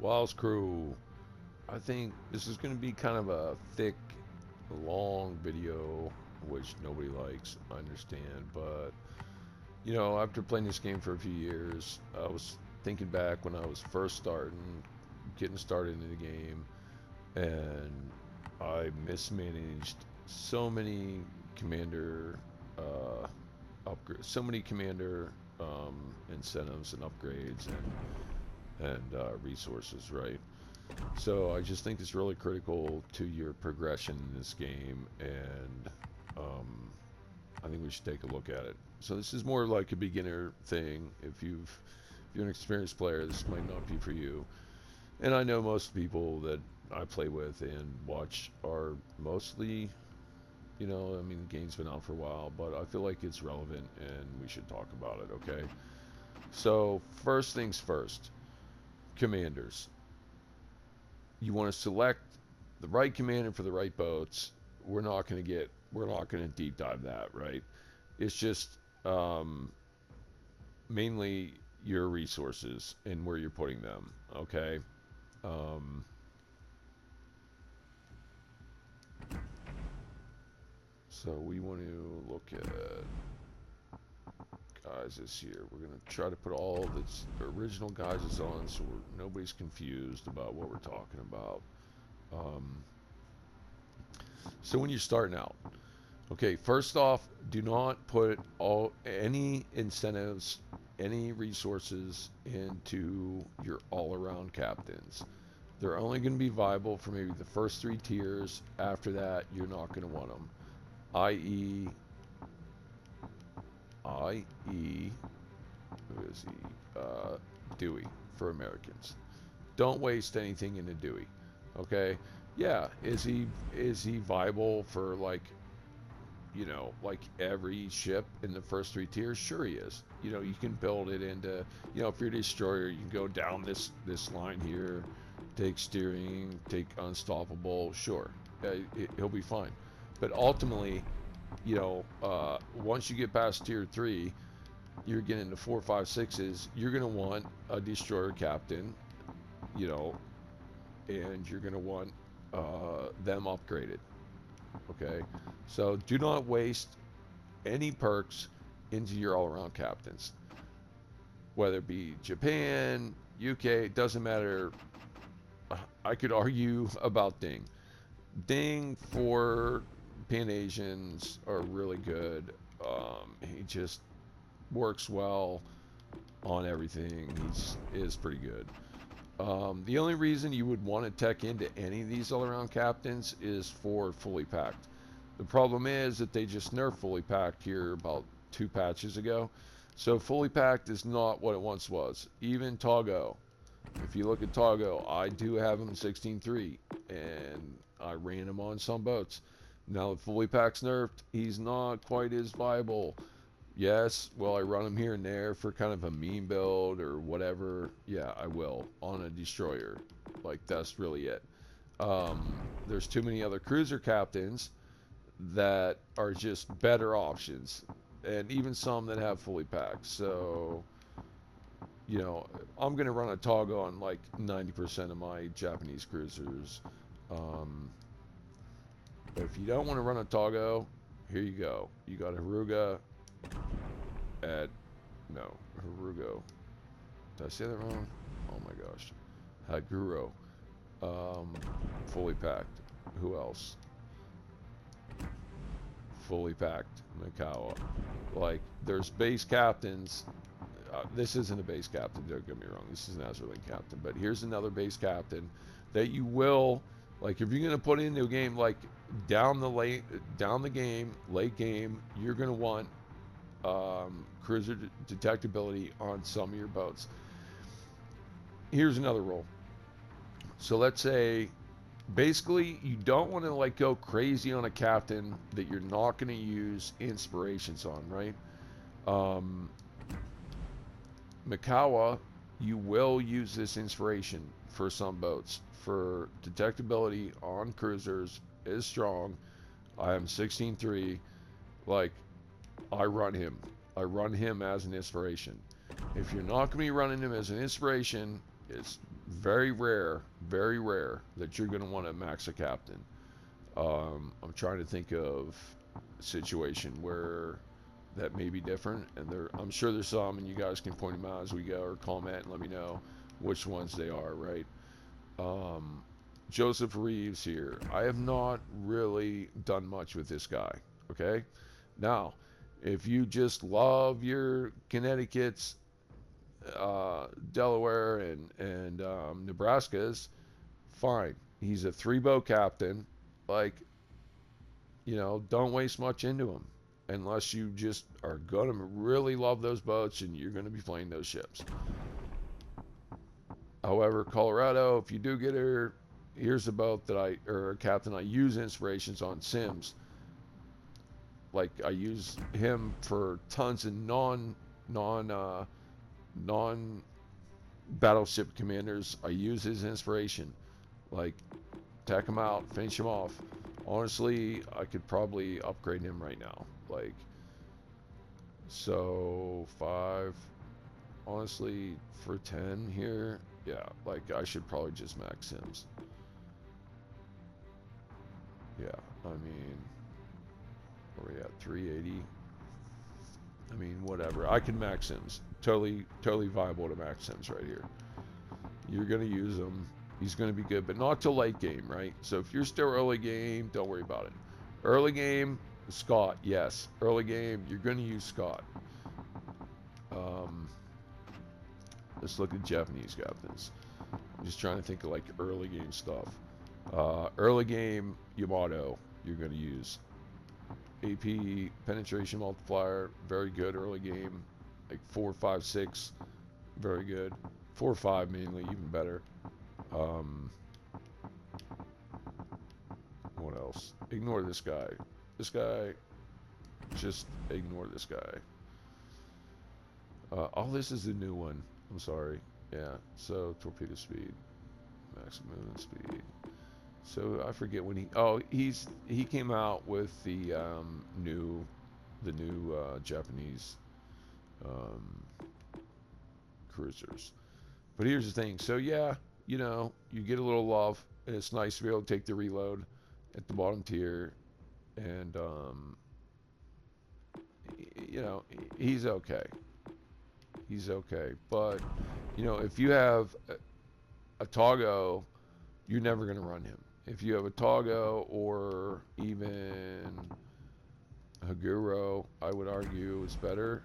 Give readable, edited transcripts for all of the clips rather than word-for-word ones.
Wild's Crew. I think this is going to be kind of a thick, long video, which nobody likes. I understand, but you know, after playing this game for a few years, I was thinking back when I was first getting started in the game, and I mismanaged so many commander upgrades, so many commander incentives and upgrades and resources, right? So I just think it's really critical to your progression in this game, and um, I think we should take a look at it. So this is more like a beginner thing. If you're an experienced player, this might not be for you. And I know most people that I play with and watch are mostly, you know, I mean, the game's been out for a while, but I feel like it's relevant and we should talk about it, okay? So first things first, commanders. You want to select the right commander for the right boats. We're not going to deep dive that, right? It's just um, mainly your resources and where you're putting them, okay? Um, so we want to look at guises here. We're going to try to put all the original guises on so nobody's confused about what we're talking about. Um, so when you're starting out, okay, first off, do not put any incentives, any resources into your all-around captains. They're only going to be viable for maybe the first 3 tiers. After that, you're not going to want them. I.e., I.E., who is he? Dewey for Americans. Don't waste anything into Dewey. Okay? Yeah, is he viable for like, you know, like every ship in the first 3 tiers? Sure he is. You know, you can build it into, you know, if you're a destroyer, you can go down this line here, take steering, take unstoppable. Sure, he'll be fine. But ultimately, you know, once you get past tier 3, you're getting into 4, 5, 6s. You're gonna want a destroyer captain, you know, and you're gonna want them upgraded. Okay, so do not waste any perks into your all-around captains, whether it be Japan, UK, doesn't matter. I could argue about Ding. Ding for Pan Asians are really good. He just works well on everything. Is pretty good. The only reason you would want to tech into any of these all-around captains is for fully packed. The problem is that they just nerfed fully packed here about 2 patches ago. So fully packed is not what it once was. Even Togo. If you look at Togo, I do have him 16.3, and I ran him on some boats. Now that fully pack's nerfed, he's not quite as viable. Yes, will I run him here and there for kind of a meme build or whatever? Yeah, I will on a destroyer. Like, that's really it. There's too many other cruiser captains that are just better options, and even some that have fully packed. So, you know, I'm gonna run a Togo on like 90% of my Japanese cruisers. Um, but if you don't want to run a Togo, here you go. You got Haruga at no Harugo. Did I say that wrong? Oh my gosh. Haguro. Fully packed. Who else? Fully packed. Mikawa. Like, there's base captains. This isn't a base captain, don't get me wrong. This is an Azerlink captain. But here's another base captain that you will, like, if you're going to put into a game, like, down the game, late game, you're going to want cruiser detectability on some of your boats. Here's another rule. So let's say, basically, you don't want to like go crazy on a captain that you're not going to use inspirations on, right? Mikawa, you will use this inspiration for some boats. For detectability on cruisers is strong. I am 16.3. Like, I run him. I run him as an inspiration. If you're not going to be running him as an inspiration, It's very rare that you're going to want to max a captain. I'm trying to think of a situation where that may be different, and I'm sure there's some, and you guys can point them out as we go or comment and let me know which ones they are, right? Um, Joseph Reeves here. I have not really done much with this guy, okay? Now, if you just love your Connecticut's, Delaware, and Nebraska's, fine. He's a 3-boat captain. Like, don't waste much into him unless you just are going to really love those boats and you're going to be playing those ships. However, Colorado, if you do get her, here's a boat or a captain I use inspirations on Sims. Like, I use him for tons of non battleship commanders. I use his inspiration. Like, take him out, finish him off. Honestly, I could probably upgrade him right now. Like, so 5, honestly, for 10 here, yeah, like I should probably just max Sims. Yeah, I mean, where we at? 380. I mean, whatever. I can max Sims. Totally viable to max Sims right here. You're gonna use him. He's going to be good, but not till late game, right? So if you're still early game, don't worry about it. Early game, Scott, yes. Early game, you're going to use Scott. Let's look at Japanese captains. I'm just trying to think of like early game stuff. Early game, Yamato, you're going to use. AP penetration multiplier, very good early game. Like 4, 5, 6, very good. 4, 5 mainly, even better. What else? Ignore this guy. This guy, just ignore this guy. Oh, this is the new one. I'm sorry. Yeah, so torpedo speed, maximum movement speed. So I forget when he came out with the new Japanese cruisers. But here's the thing. So yeah, you get a little love, and it's nice to be able to take the reload at the bottom tier, and he's okay. He's okay. But if you have a Togo, you're never going to run him. If you have a Togo or even Haguro, I would argue is better.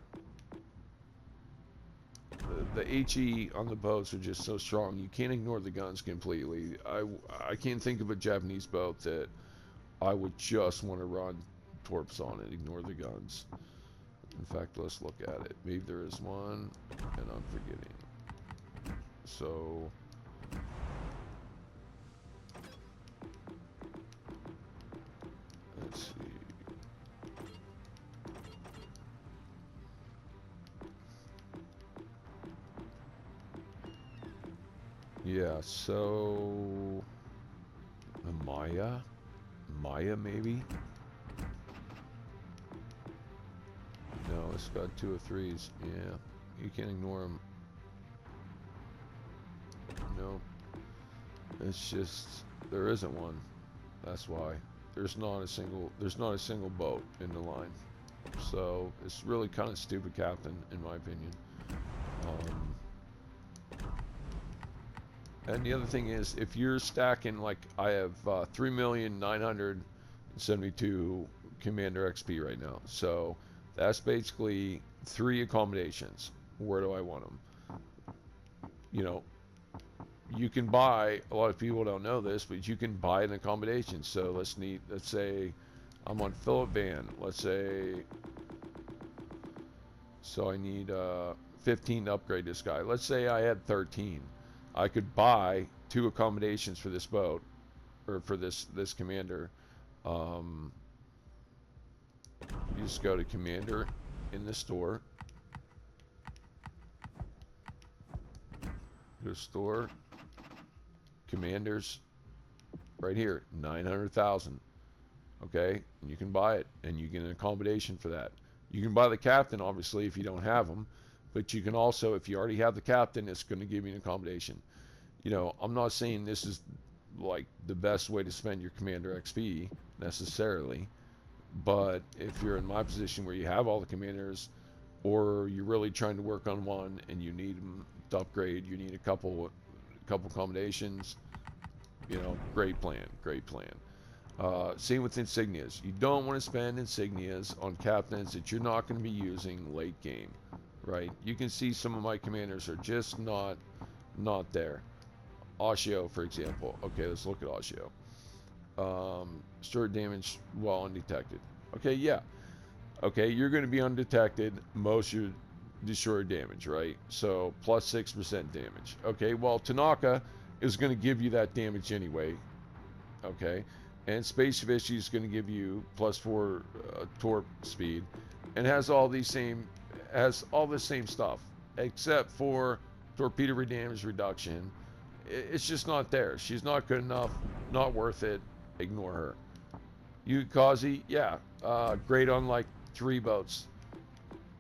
The HE on the boats are just so strong. You can't ignore the guns completely. I can't think of a Japanese boat that I would just want to run torps on and ignore the guns. In fact, let's look at it. Maybe there is one, and I'm forgetting. So, let's see. Yeah, so Maya maybe? No, it's got 2 or 3s. Yeah, you can't ignore them. No, it's just there isn't one. That's why there's not a single boat in the line. So it's really kind of stupid captain, in my opinion. And the other thing is, if you're stacking, like I have 3,972 Commander XP right now. So that's basically 3 accommodations. Where do I want them? You can buy, a lot of people don't know this, but you can buy an accommodation. So let's say I'm on Philip Van. Let's say, so I need 15 to upgrade this guy. Let's say I had 13. I could buy 2 accommodations for this boat, or for this commander. You just go to commander in the store. Go to store, commanders, right here, 900,000. Okay, and you can buy it, and you get an accommodation for that. You can buy the captain, obviously, if you don't have them, but you can also, if you already have the captain, it's going to give you an accommodation. You know, I'm not saying this is like the best way to spend your commander XP necessarily, but if you're in my position where you have all the commanders, or you're really trying to work on one and you need them to upgrade, you need a couple combinations, you know, great plan, great plan. Same with insignias. You don't want to spend insignias on captains that you're not going to be using late game, right? You can see some of my commanders are just not there. Ashio, for example. Okay, let's look at Ashio. Srrry damage while undetected. Okay, yeah. Okay, you're going to be undetected most of your destroyer damage, right? So plus 6% damage. Okay, well, Tanaka is going to give you that damage anyway. Okay, and Space Fishy is going to give you plus 4 torp speed, and has all the same stuff except for torpedo damage reduction. It's just not there. She's not good enough. Not worth it. Ignore her. Yukazi, yeah, great on like 3 boats.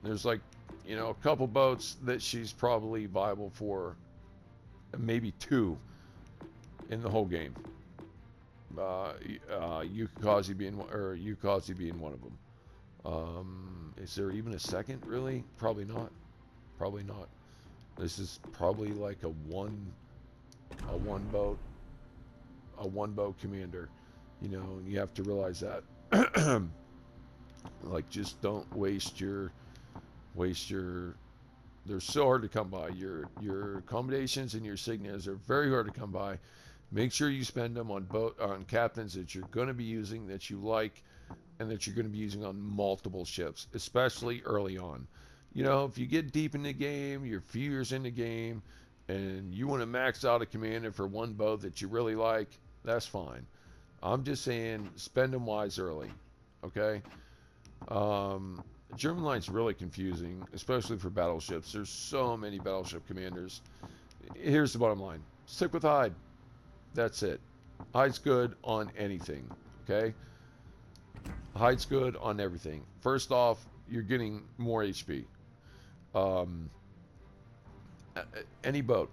There's like, you know, a couple boats that she's probably viable for, maybe 2 in the whole game. Yukazi being one of them. Is there even a second? Really? Probably not. Probably not. This is probably like a one boat commander. You know, you have to realize that. Like, just don't waste your. They're so hard to come by. Your accommodations and your signas are very hard to come by. Make sure you spend them on captains that you're going to be using, that you like, and that you're going to be using on multiple ships, especially early on. You know, if you get deep in the game, you're a few years in the game, and you want to max out a commander for one boat that you really like, that's fine. I'm just saying, spend them wise early, okay? German line's really confusing, especially for battleships. There's so many battleship commanders. Here's the bottom line. Stick with Hyde. That's it. Hyde's good on anything, okay? Hyde's good on everything. First off, you're getting more HP. Any boat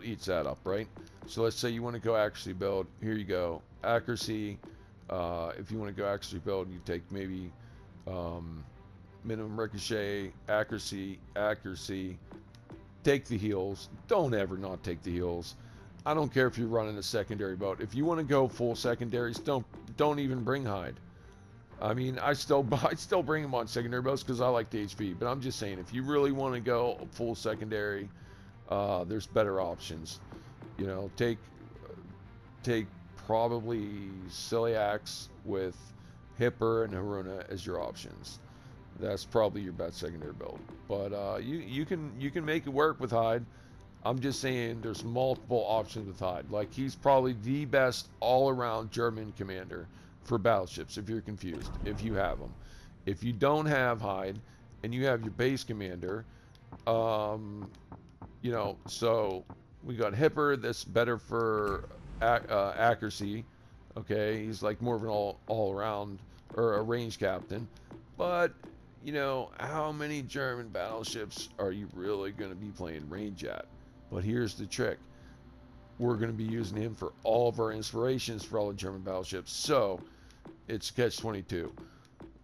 eats that up, right? So let's say you want to go accuracy build. Here you go. Accuracy. If you want to go accuracy build, you take maybe minimum ricochet, accuracy. Take the heals. Don't ever not take the heals. I don't care if you're running a secondary boat. If you want to go full secondaries, don't even bring Hyde. I mean, I still bring him on secondary boats because I like the HP. But I'm just saying, if you really want to go full secondary, there's better options. You know, take probably Ciliax with Hipper and Haruna as your options. That's probably your best secondary build. But you can make it work with Hyde. I'm just saying there's multiple options with Hyde. Like, he's probably the best all-around German commander for battleships, if you're confused, if you have them. If you don't have Hyde and you have your base commander, you know, so we got Hipper that's better for accuracy. Okay, he's like more of an all-around or a range captain. But, you know, how many German battleships are you really going to be playing range at? But here's the trick. We're going to be using him for all of our inspirations for all the German battleships. So it's catch-22.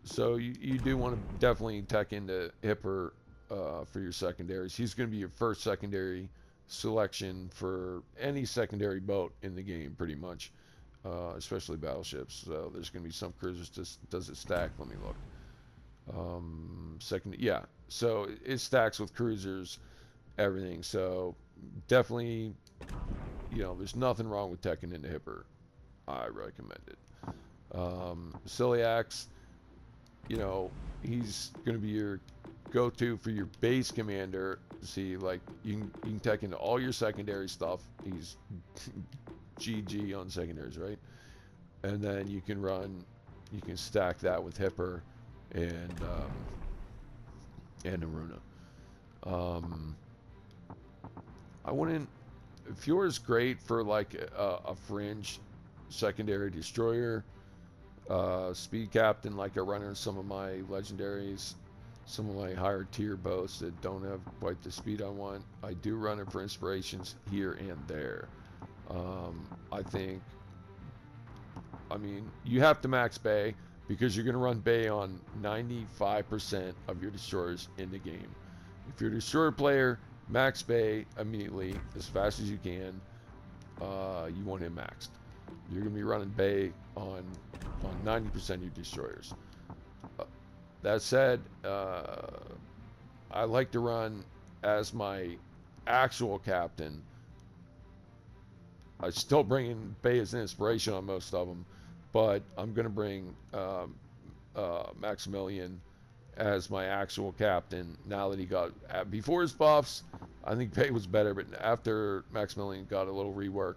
So you do want to definitely tech into Hipper for your secondaries. He's going to be your first secondary selection for any secondary boat in the game, pretty much, especially battleships. So there's going to be some cruisers. Does it stack? Let me look. Yeah. So it stacks with cruisers, everything. So definitely, you know, there's nothing wrong with teching into Hipper. I recommend it. Ciliax, you know, he's going to be your go-to for your base commander. See, like, you can tech into all your secondary stuff. He's GG on secondaries, right? And then you can stack that with Hipper and Haruna. I wouldn't. Fjord's great for like a fringe secondary destroyer, speed captain, like I run in some of my legendaries. some of my higher tier boats that don't have quite the speed I want. I do run it for inspirations here and there. I think, I mean, you have to max bay because you're going to run bay on 95% of your destroyers in the game. If you're a destroyer player, max bay immediately as fast as you can. You want him maxed. You're going to be running bay on 90% of your destroyers. That said, I like to run as my actual captain. I still bring in bay as an inspiration on most of them, but I'm going to bring Maximilian as my actual captain now that he got, before his buffs, I think Bay was better, but after Maximilian got a little rework,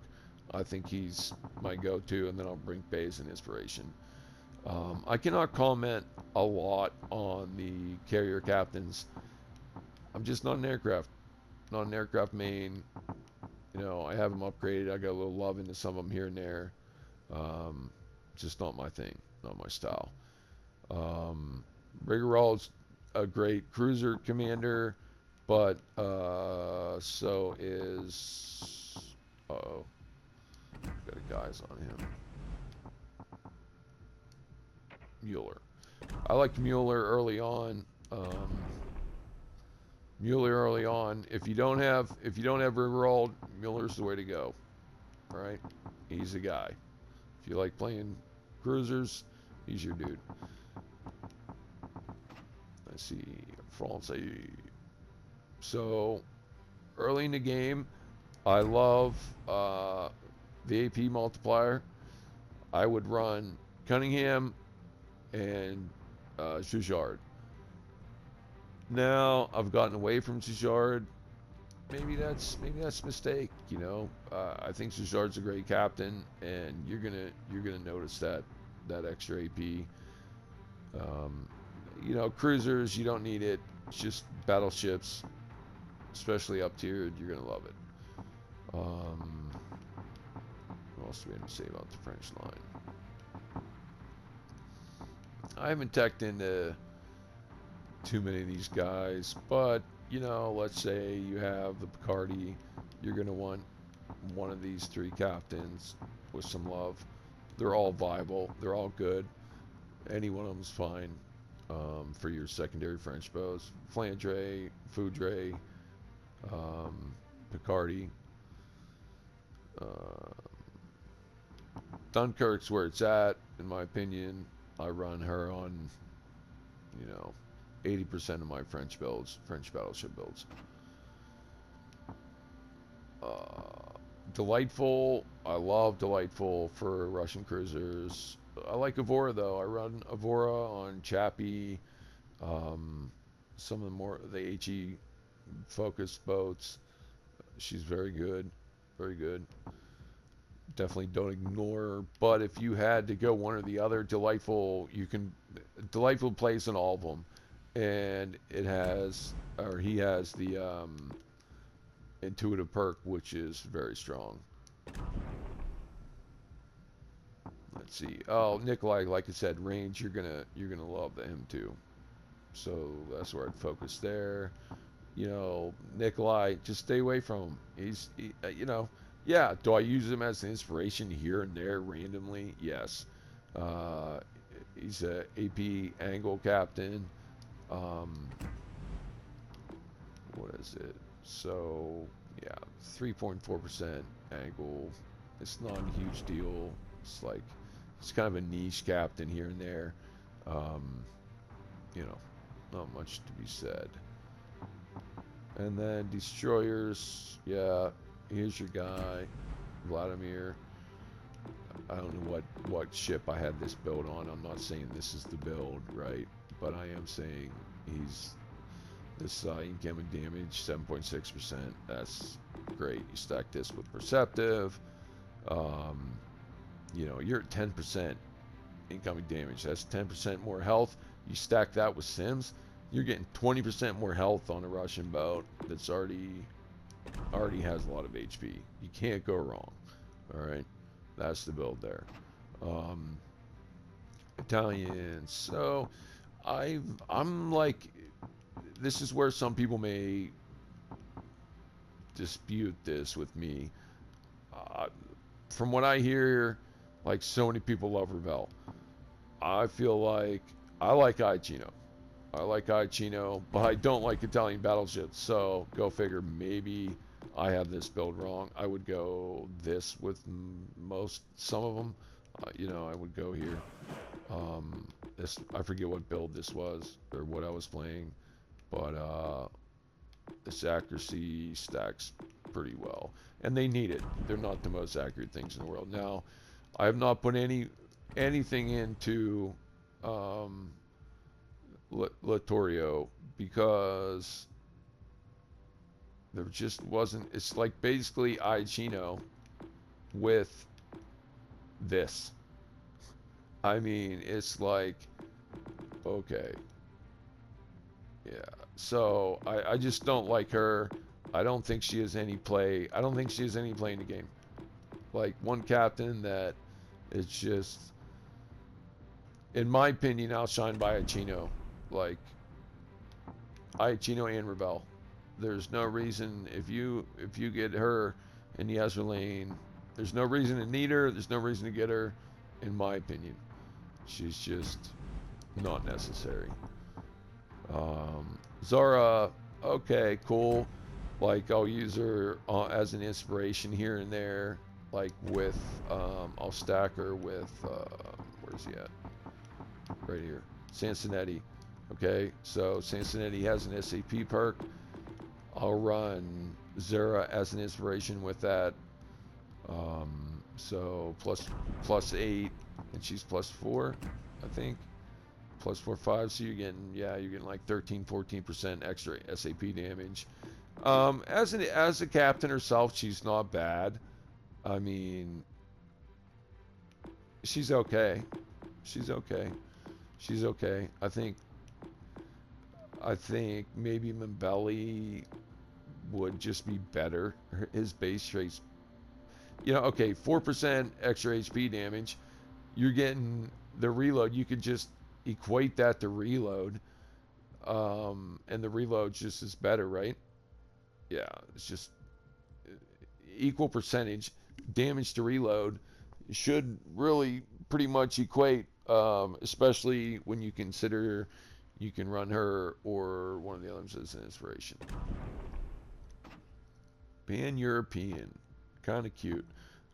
I think he's my go-to, and then I'll bring Bay as an inspiration. I cannot comment a lot on the carrier captains. I'm just not an aircraft main. You know, I have them upgraded. I got a little love into some of them here and there. Just not my thing, not my style. Riggerall's a great cruiser commander, but so is, uh-oh, got a guys on him. Mueller. I like Mueller early on. Mueller early on. If you don't have Riggerall, Mueller's the way to go. All right, he's the guy. If you like playing cruisers, he's your dude. Let's see, France. So early in the game, I love the AP multiplier. I would run Cunningham and Jujard. Now I've gotten away from Jujard. Maybe that's a mistake. You know, I think Jujard's a great captain, and you're gonna notice that extra AP. You know, cruisers, you don't need it. It's just battleships, especially up tiered. You're gonna love it. What else do we have to say about the French line? I haven't teched into too many of these guys, but you know, let's say you have the Picardy, you're gonna want one of these three captains with some love. They're all viable, they're all good. Any one of them's fine for your secondary French bows. Flandre, Foudre, Picardy. Dunkirk's where it's at, in my opinion. I run her on, you know, 80% of my French builds, French battleship builds. Delightful, I love Delightful for Russian cruisers. I like Avora though. I run Avora on Chappie, some of the HE focused boats. She's very good, very good. Definitely don't ignore her. But if you had to go one or the other, Delightful plays in all of them, and it has, or he has the intuitive perk, which is very strong. Let's see. Oh, Nikolai, like I said, range. You're gonna love him too. So that's where I'd focus there. You know, Nikolai, just stay away from him. You know, yeah. Do I use him as an inspiration here and there randomly? Yes. He's a AP angle captain. What is it? So yeah, 3.4% angle. It's not a huge deal. It's like, it's kind of a niche captain here and there. You know, not much to be said. And then destroyers, yeah, here's your guy, Vladimir. I don't know what ship I had this build on. I'm not saying this is the build, right? But I am saying he's this incoming damage, 7.6%. That's great. You stack this with Perceptive. You know, you're at 10% incoming damage. That's 10% more health. You stack that with Sims, you're getting 20% more health on a Russian boat that's already has a lot of HP. You can't go wrong. All right, that's the build there. Italians. So I'm like, this is where some people may dispute this with me. Uh, from what I hear, like so many people love Ravel. I feel like I like Icino. I like Icino, but I don't like Italian battleships. So go figure. Maybe I have this build wrong. I would go this with some of them. I would go here. This I forget what build this was or what I was playing, but this accuracy stacks pretty well, and they need it. They're not the most accurate things in the world. Now, I have not put anything into Littorio because there just wasn't. It's like basically Icino with this. I mean, it's like okay, yeah. So I just don't like her. I don't think she has any play. I don't think she has any play in the game. Like one captain that is just, in my opinion, outshined by Icino. Like Icino and Ravel. There's no reason if you get her in the Ezra lane, there's no reason to need her. There's no reason to get her, in my opinion. She's just not necessary. Zara, okay, cool. Like I'll use her as an inspiration here and there. Like with, I'll stack her with, where's he at? Right here, Cincinnati. Okay, so Cincinnati has an SAP perk. I'll run Zara as an inspiration with that. So plus 8, and she's +4, I think. +4, 5. So you're getting like 13-14% extra SAP damage. As a captain herself, she's not bad. I mean, she's okay. She's okay. She's okay. I think maybe Mbelli would just be better. His base traits, okay, 4% extra HP damage. You're getting the reload. You could just equate that to reload, and the reload just is better, right? Yeah, it's just equal percentage damage to reload should really pretty much equate, especially when you consider you can run her or one of the others as an inspiration. Pan-European, kind of cute.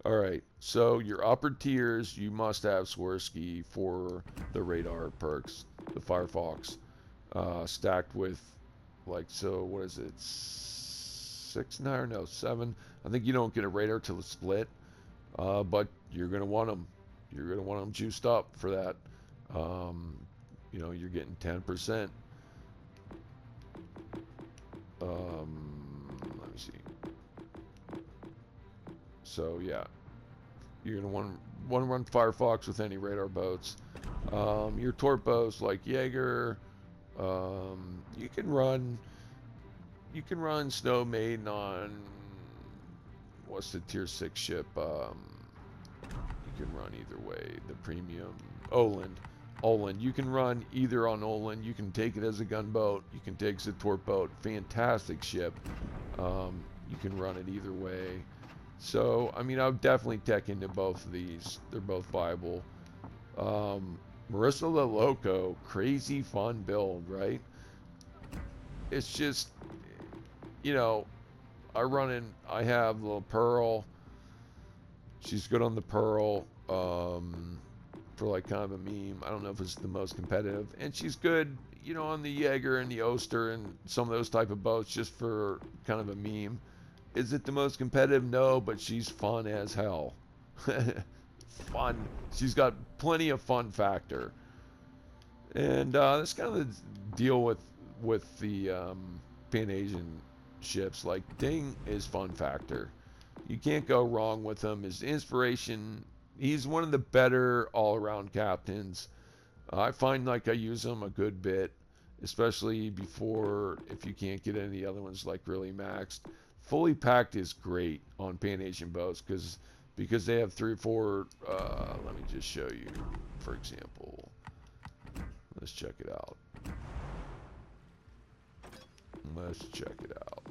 All right, so your upper tiers, you must have Srrry for the radar perks, the Firefox, stacked with, like, so what is it, 6 now? No, 7. I think you don't get a radar till it's split, but you're gonna want them. You're gonna want them juiced up for that. You're getting 10%. Let me see. So yeah, you're gonna want to run Firefox with any radar boats. Your torpedoes like Jaeger. You can run Snow Maiden on what's the tier 6 ship? You can run either way. The premium Oland. You can run either on Oland. You can take it as a gunboat. You can take it as a torp boat. Fantastic ship. You can run it either way. So, I mean, I would definitely tech into both of these. They're both viable. Marissa La Loco, crazy fun build, right? It's just, I have little Pearl. She's good on the Pearl, for like kind of a meme. I don't know if it's the most competitive. And she's good, on the Jaeger and the Oster and some of those type of boats just for kind of a meme. Is it the most competitive? No, but she's fun as hell. Fun. She's got plenty of fun factor. And that's kind of the deal with the Pan-Asian ships. Like, Ding is fun factor. You can't go wrong with him. His inspiration, he's one of the better all-around captains. I find like I use him a good bit, especially before, if you can't get any of the other ones like really maxed. Fully packed is great on Pan-Asian boats because they have 3 or 4. Let me just show you, for example. Let's check it out. Let's check it out.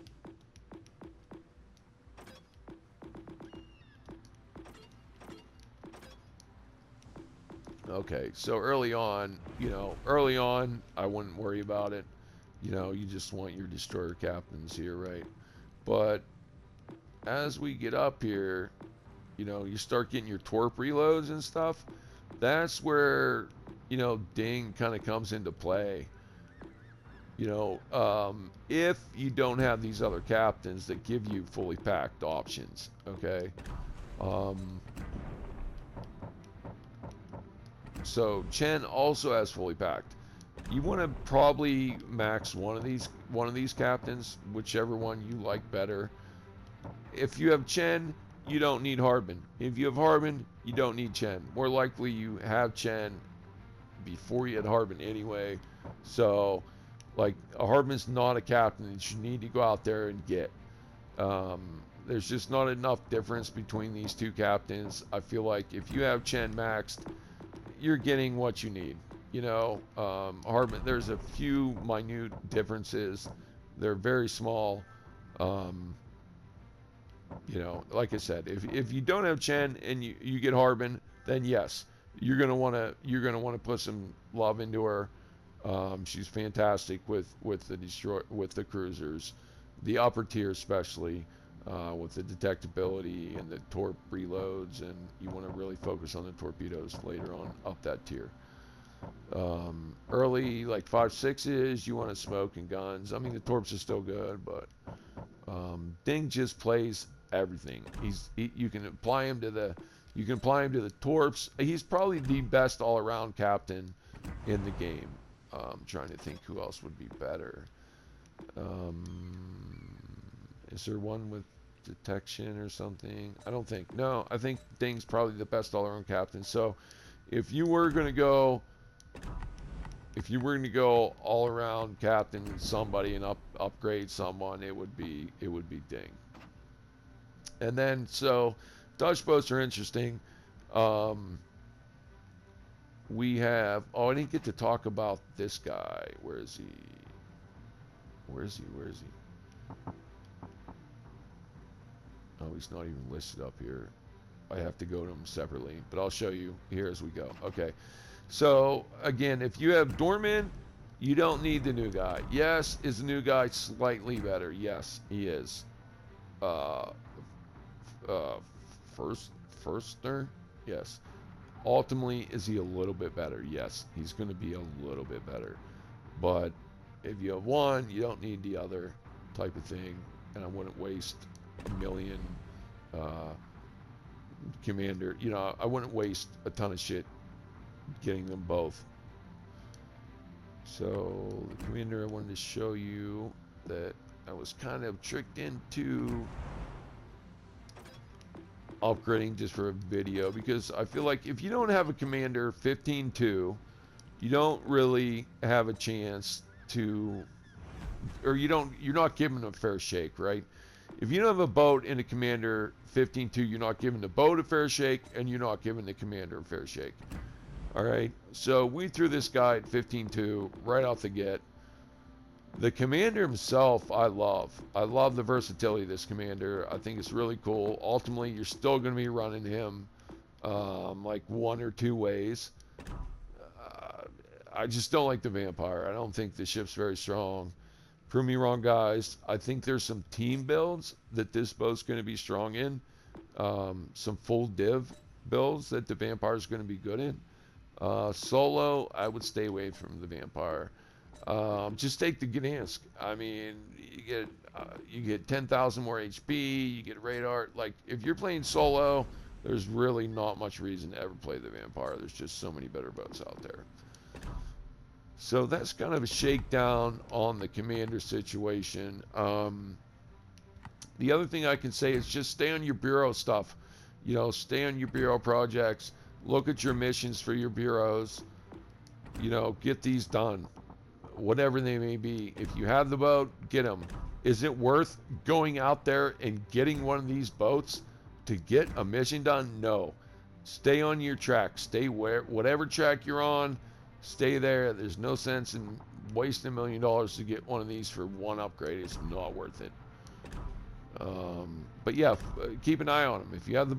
Okay, so early on, I wouldn't worry about it. You just want your destroyer captains here, right? But as we get up here, you start getting your torp reloads and stuff. That's where, Ding kind of comes into play. If you don't have these other captains that give you fully packed options, okay? So Chen also has fully packed. You want to probably max one of these captains, whichever one you like better. If you have Chen, you don't need Harbin. If you have Harbin, you don't need Chen. More likely you have Chen before you had Harbin anyway. So, like, a Harbin's not a captain that you need to go out there and get. There's just not enough difference between these two captains. I feel like if you have Chen maxed, you're getting what you need. Harbin, there's a few minute differences. They're very small. Like I said, if you don't have Chen and you get Harbin, then yes, you're gonna wanna put some love into her. She's fantastic with the cruisers, the upper tier especially, with the detectability and the torp reloads, and you want to really focus on the torpedoes later on up that tier. Early, like 5.6s, you want to smoke and guns. I mean, the torps are still good, but Ding just plays everything. You can apply him to the torps. He's probably the best all-around captain in the game. I'm trying to think who else would be better. Is there one with detection or something? I don't think. No, I think Ding's probably the best all-around captain. So if you were going to go all-around captain somebody and upgrade someone, it would be Ding. And then, so Dutch boats are interesting. We have, I didn't get to talk about this guy. Where is he? Oh, he's not even listed up here. I have to go to him separately, but I'll show you here as we go. Okay. So, again, if you have Dorman, you don't need the new guy. Yes, is the new guy slightly better? Yes, he is. Firstner? Yes. Ultimately, is he a little bit better? Yes, he's going to be a little bit better. But if you have one, you don't need the other type of thing. And I wouldn't waste a million commander. I wouldn't waste a ton of shit getting them both. So the commander, I wanted to show you that I was kind of tricked into upgrading just for a video, because I feel like if you don't have a commander 15-2, you don't really have a chance to, or you're not giving a fair shake, right? If you don't have a boat and a commander 15-2, you're not giving the boat a fair shake, and you're not giving the commander a fair shake. All right, so we threw this guy at 15-2 right off the get. The commander himself, I love. I love the versatility of this commander. I think it's really cool. Ultimately, you're still going to be running him like one or two ways. I just don't like the Vampire. I don't think the ship's very strong. Prove me wrong, guys. I think there's some team builds that this boat's going to be strong in. Some full div builds that the Vampire is going to be good in. Solo, I would stay away from the Vampire. Just take the Gdansk. I mean, you get 10,000 more HP, you get radar. Like, if you're playing solo, there's really not much reason to ever play the Vampire. There's just so many better boats out there. So that's kind of a shakedown on the commander situation. The other thing I can say is just stay on your bureau stuff. Stay on your bureau projects. Look at your missions for your bureaus. Get these done. Whatever they may be. If you have the boat, get them. Is it worth going out there and getting one of these boats to get a mission done? No. Stay on your track. Stay whatever track you're on. Stay there. There's no sense in wasting $1 million to get one of these for one upgrade. It's not worth it. But yeah, keep an eye on them. If you have the